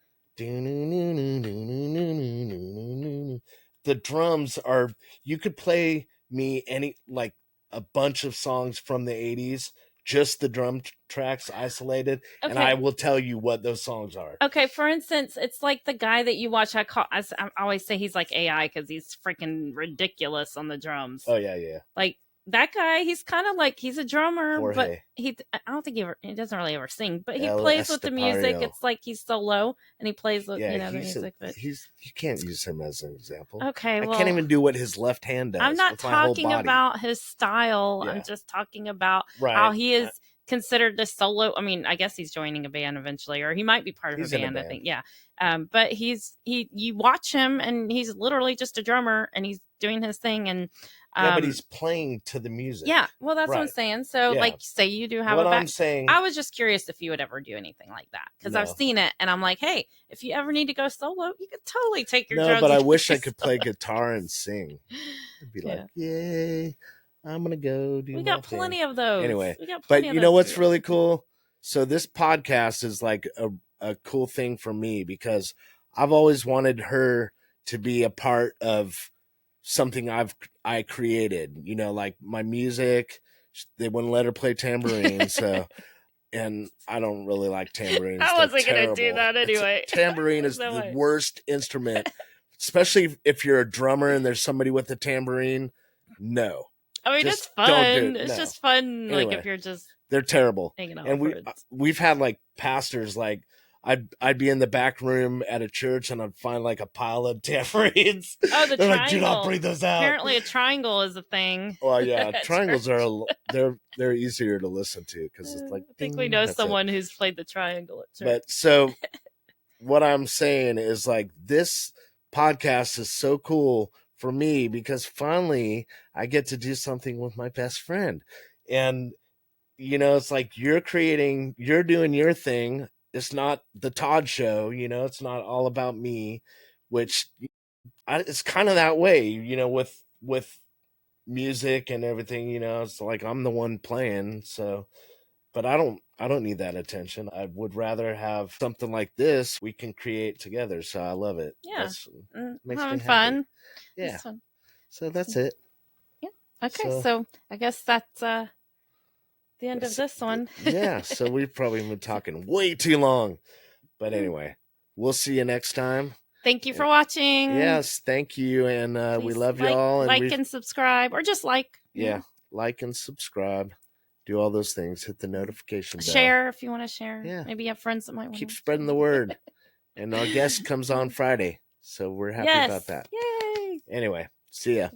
The drums are, you could play me a bunch of songs from the 80s, just the drum tracks isolated, and I will tell you what those songs are. Okay, for instance, it's like the guy that you watch. I always say he's like AI because he's freaking ridiculous on the drums. Oh yeah. Like that guy, he's kind of like, he's a drummer, Jorge. but I don't think he doesn't really ever sing, but he plays with the music. It's like he's solo and he plays with the music. But you can't use him as an example. Okay, well, I can't even do what his left hand does. I'm not talking about his style. Yeah. I'm just talking about how he is considered the solo. I mean, I guess he's joining a band eventually, or he might be part of a band. I think, yeah. But you watch him, and he's literally just a drummer, and he's doing his thing, and but he's playing to the music. Yeah, well, that's what I'm saying. So, like, say you do have I'm saying, I was just curious if you would ever do anything like that, because I've seen it, and I'm like, hey, if you ever need to go solo, you could totally take your drums. But I wish I could play guitar and sing. I'd be like, yay. I'm gonna go do We my got thing. plenty of those. Anyway, We got but plenty of you know those what's to do. really cool? So this podcast is like a cool thing for me because I've always wanted her to be a part of something I created. You know, like my music. They wouldn't let her play tambourine, so and I don't really like tambourines. I They're wasn't gonna do terrible. that anyway. Tambourine is No the way. worst instrument, especially if you're a drummer and there's somebody with a tambourine. No, I mean, just it's don't do fun. it. It's No. just fun, like Anyway, if you're just they're terrible. hanging out And with friends. we've had like pastors like I'd be in the back room at a church and I'd find like a pile of tambourines. Oh, the They're like, do not triangle. bring those out. Apparently, a triangle is a thing. Well, yeah, at triangles church. they're easier to listen to because it's like I think ding, we know that's it. someone who's played the triangle at church. But so what I'm saying is like this podcast is so cool for me because finally I get to do something with my best friend. And you know, it's like you're doing your thing. It's not the Todd show, you know, it's not all about me, which it's kind of that way, you know, with music and everything, you know, it's like I'm the one playing, so but I don't need that attention. I would rather have something like this we can create together. So I love it. Yeah. That's makes Having me happy. fun. Yeah. Fun. So that's it. Yeah. Okay, so I guess that's the end of this one. Yeah. So we've probably been talking way too long. But anyway, we'll see you next time. Thank you for watching. Yes, thank you. And we love y'all. And like and subscribe, or just like. Yeah, like and subscribe. Do all those things. Hit the notification bell. Share if you want to share. Yeah. Maybe you have friends that might want Keep to. spreading the word. And our guest comes on Friday. So we're happy about that. Yay. Anyway, see ya.